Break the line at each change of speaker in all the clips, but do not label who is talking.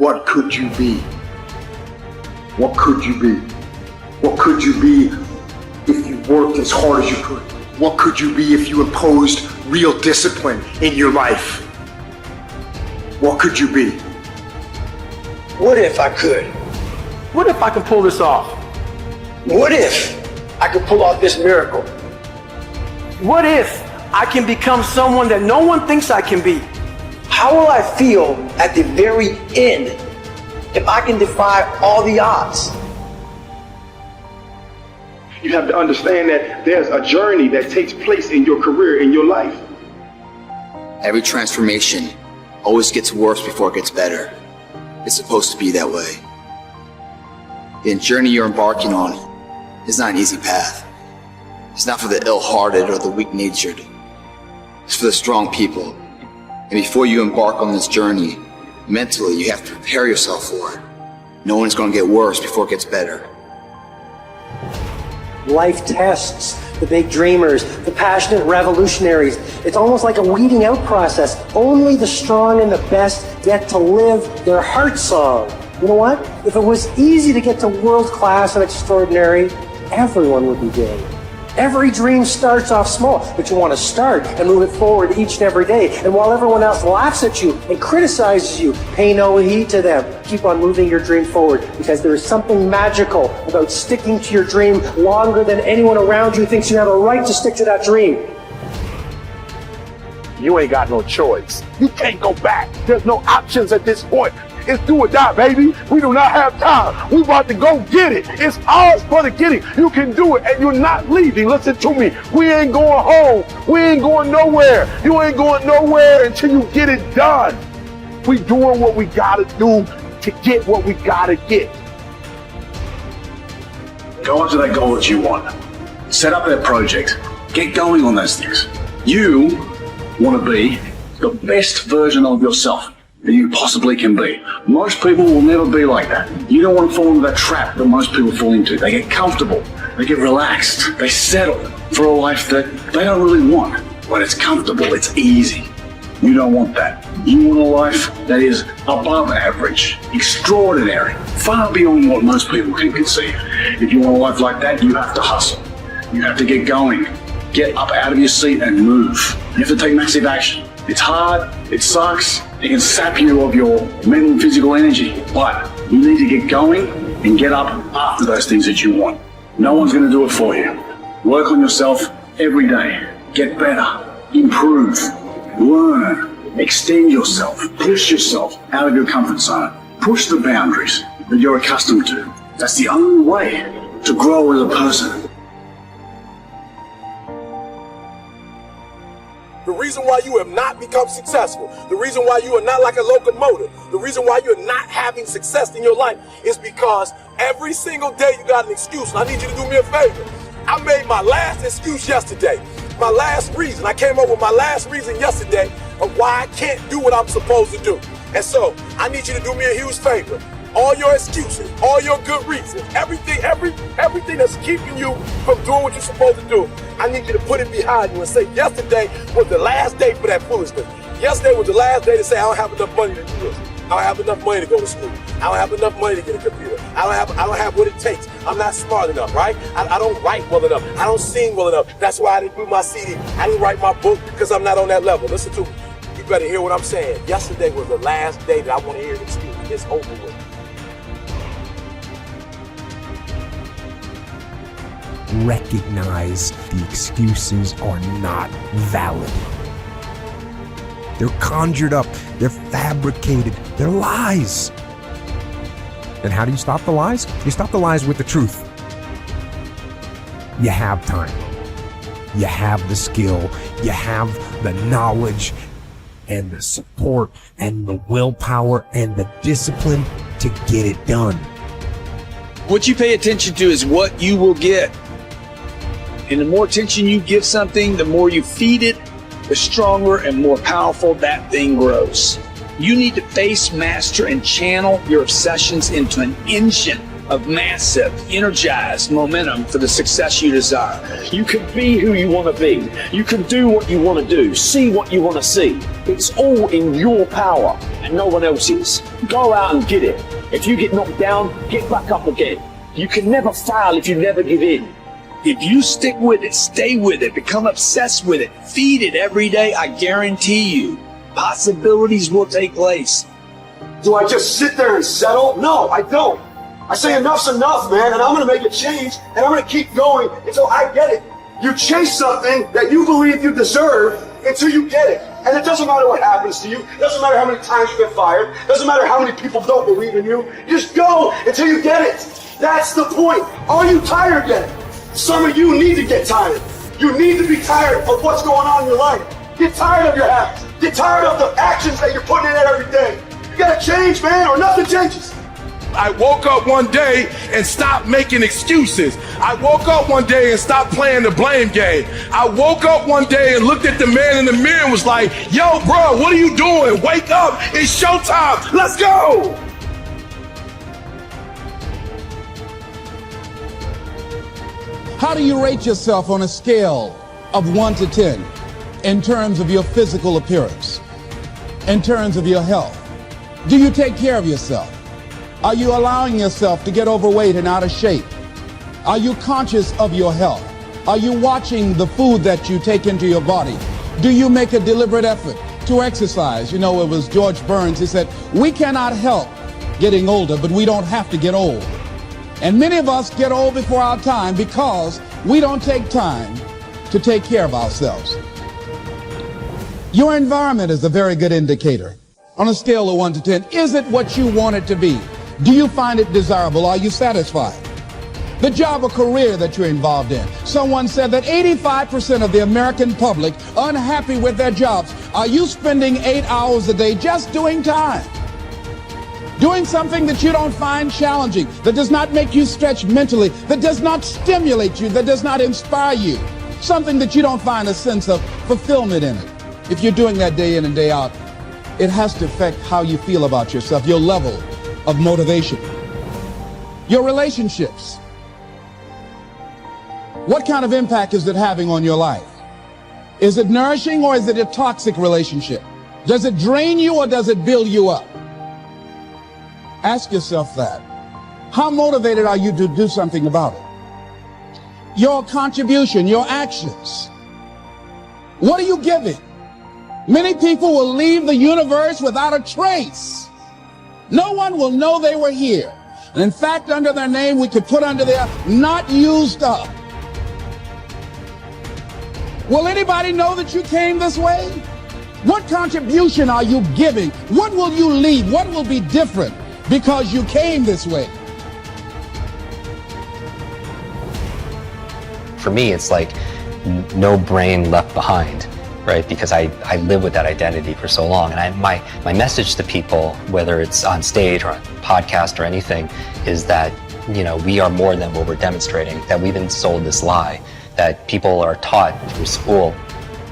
What could you be? What could you be? What could you be if you worked as hard as you could? What could you be if you imposed real discipline in your life? What could you be?
What if I could?
What if I could pull this off?
What if I could pull off this miracle?
What if I can become someone that no one thinks I can be?
How will I feel at the very end if I can defy all the odds?
You have to understand that there's a journey that takes place in your career, in your life.
Every transformation always gets worse before it gets better. It's supposed to be that way. The journey you're embarking on is not an easy path. It's not for the ill-hearted or the weak-natured. It's for the strong people. And before you embark on this journey, mentally, you have to prepare yourself for it. No one's going to get worse before it gets better.
Life tests the big dreamers, the passionate revolutionaries. It's almost like a weeding out process. Only the strong and the best get to live their heart song. You know what? If it was easy to get to world class and extraordinary, everyone would be doing it. Every dream starts off small, but you want to start and move it forward each and every day. And while everyone else laughs at you and criticizes you, pay no heed to them. Keep on moving your dream forward, because there is something magical about sticking to your dream longer than anyone around you thinks you have a right to stick to that dream.
You ain't got no choice. You can't go back. There's no options at this point. It's do or die, baby. We do not have time. We about to go get it. It's ours for the getting. You can do it, and you're not leaving. Listen to me. We ain't going home. We ain't going nowhere. You ain't going nowhere until you get it done. We doing what we gotta do to get what we gotta get.
Go after that goal that you want. Set up that project. Get going on those things. You want to be the best version of yourself that you possibly can be. Most people will never be like that. You don't want to fall into that trap that most people fall into. They get comfortable, they get relaxed, they settle for a life that they don't really want. But it's comfortable, it's easy. You don't want that. You want a life that is above average, extraordinary, far beyond what most people can conceive. If you want a life like that, you have to hustle. You have to get going. Get up out of your seat and move. You have to take massive action. It's hard, it sucks, it can sap you of your mental and physical energy, but you need to get going and get up after those things that you want. No one's going to do it for you. Work on yourself every day. Get better, improve, learn, extend yourself, push yourself out of your comfort zone. Push the boundaries that you're accustomed to. That's the only way to grow as a person.
The reason why you have not become successful, the reason why you are not like a locomotive, the reason why you're not having success in your life is because every single day you got an excuse. And I need you to do me a favor. I made my last excuse yesterday. My last reason. I came up with my last reason yesterday of why I can't do what I'm supposed to do. And so I need you to do me a huge favor. All your excuses, all your good reasons, everything that's keeping you from doing what you're supposed to do, I need you to put it behind you and say, yesterday was the last day for that foolishness. Yesterday was the last day to say, I don't have enough money to do this. I don't have enough money to go to school. I don't have enough money to get a computer. I don't have what it takes. I'm not smart enough, right? I don't write well enough. I don't sing well enough. That's why I didn't do my CD. I didn't write my book because I'm not on that level. Listen to me. You better hear what I'm saying. Yesterday was the last day that I want to hear an excuse. It's over with.
Recognize the excuses are not valid. They're conjured up, they're fabricated, they're lies. And how do you stop the lies? You stop the lies with the truth. You have time. You have the skill. You have the knowledge and the support and the willpower and the discipline to get it done.
What you pay attention to is what you will get. And the more attention you give something, the more you feed it, the stronger and more powerful that thing grows. You need to face, master, and channel your obsessions into an engine of massive, energized momentum for the success you desire.
You can be who you want to be. You can do what you want to do. See what you want to see. It's all in your power and no one else's. Go out and get it. If you get knocked down, get back up again. You can never fail if you never give in.
If you stick with it, stay with it, become obsessed with it, feed it every day, I guarantee you, possibilities will take place.
Do I just sit there and settle? No, I don't. I say enough's enough, man, and I'm going to make a change, and I'm going to keep going until I get it. You chase something that you believe you deserve until you get it. And it doesn't matter what happens to you. It doesn't matter how many times you get fired. It doesn't matter how many people don't believe in you. Just go until you get it. That's the point. Are you tired yet? Some of you need to get tired. You need to be tired of what's going on in your life. Get tired of your habits. Get tired of the actions that you're putting in every day. You gotta change, man, or nothing changes.
I woke up one day and stopped making excuses. I woke up one day and stopped playing the blame game. I woke up one day and looked at the man in the mirror and was like, yo, bro, what are you doing? Wake up, it's showtime, let's go.
How do you rate yourself on a scale of 1 to 10 in terms of your physical appearance, in terms of your health? Do you take care of yourself? Are you allowing yourself to get overweight and out of shape? Are you conscious of your health? Are you watching the food that you take into your body? Do you make a deliberate effort to exercise? You know, it was George Burns, he said, we cannot help getting older, but we don't have to get old. And many of us get old before our time because we don't take time to take care of ourselves. Your environment is a very good indicator. On a scale of 1 to 10, is it what you want it to be? Do you find it desirable? Are you satisfied? The job or career that you're involved in. Someone said that 85% of the American public are unhappy with their jobs. Are you spending 8 hours a day just doing time? Doing something that you don't find challenging, that does not make you stretch mentally, that does not stimulate you, that does not inspire you. Something that you don't find a sense of fulfillment in it. If you're doing that day in and day out, it has to affect how you feel about yourself, your level of motivation. Your relationships. What kind of impact is it having on your life? Is it nourishing or is it a toxic relationship? Does it drain you or does it build you up? Ask yourself that. How motivated are you to do something about it? Your contribution, your actions. What are you giving? Many people will leave the universe without a trace. No one will know they were here. And in fact, under their name, we could put under there, not used up. Will anybody know that you came this way? What contribution are you giving? What will you leave? What will be different because you came this way?
For me, it's like no brain left behind, right? Because I live with that identity for so long. And my message to people, whether it's on stage or on podcast or anything, is that, you know, we are more than what we're demonstrating, that we've been sold this lie, that people are taught through school.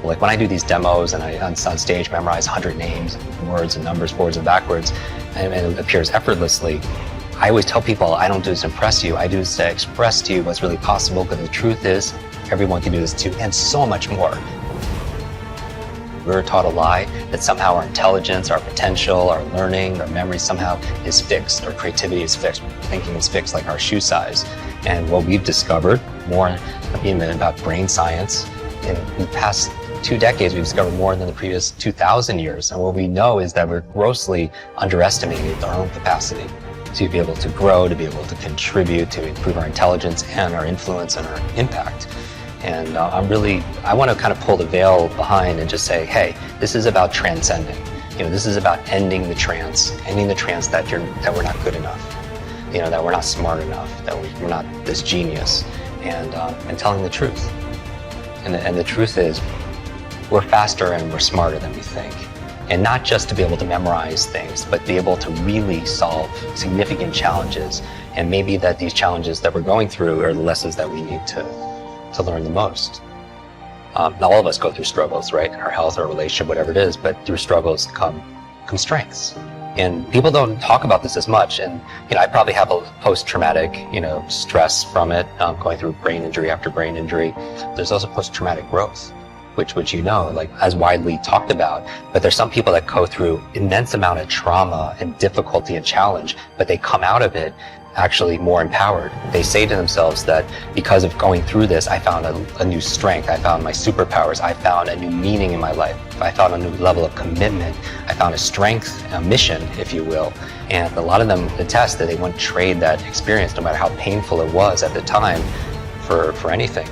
Like when I do these demos and I on stage memorize 100 names, words and numbers, forwards and backwards, and it appears effortlessly, I always tell people I don't do this to impress you, I do this to express to you what's really possible, because the truth is everyone can do this too, and so much more. We're taught a lie that somehow our intelligence, our potential, our learning, our memory somehow is fixed, our creativity is fixed, thinking is fixed like our shoe size. And what we've discovered, more even about brain science, in the past 2 decades, we've discovered more than the previous 2,000 years. And what we know is that we're grossly underestimating our own capacity to be able to grow, to be able to contribute, to improve our intelligence and our influence and our impact. And I want to kind of pull the veil behind and just say, hey, this is about transcending. You know, this is about ending the trance that we're not good enough, you know, that we're not smart enough, that we're not this genius, and telling the truth. And the truth is, we're faster and we're smarter than we think. And not just to be able to memorize things, but be able to really solve significant challenges. And maybe that these challenges that we're going through are the lessons that we need to learn the most. All of us go through struggles, right? Our health, our relationship, whatever it is, but through struggles come strengths. And people don't talk about this as much. And I probably have a post-traumatic stress from it, going through brain injury after brain injury. There's also post-traumatic growth, which like as widely talked about. But there's some people that go through immense amount of trauma and difficulty and challenge, but they come out of it actually more empowered. They say to themselves that because of going through this, I found a new strength, I found my superpowers, I found a new meaning in my life, I found a new level of commitment, I found a strength, a mission, if you will. And a lot of them attest that they wouldn't trade that experience, no matter how painful it was at the time, for anything.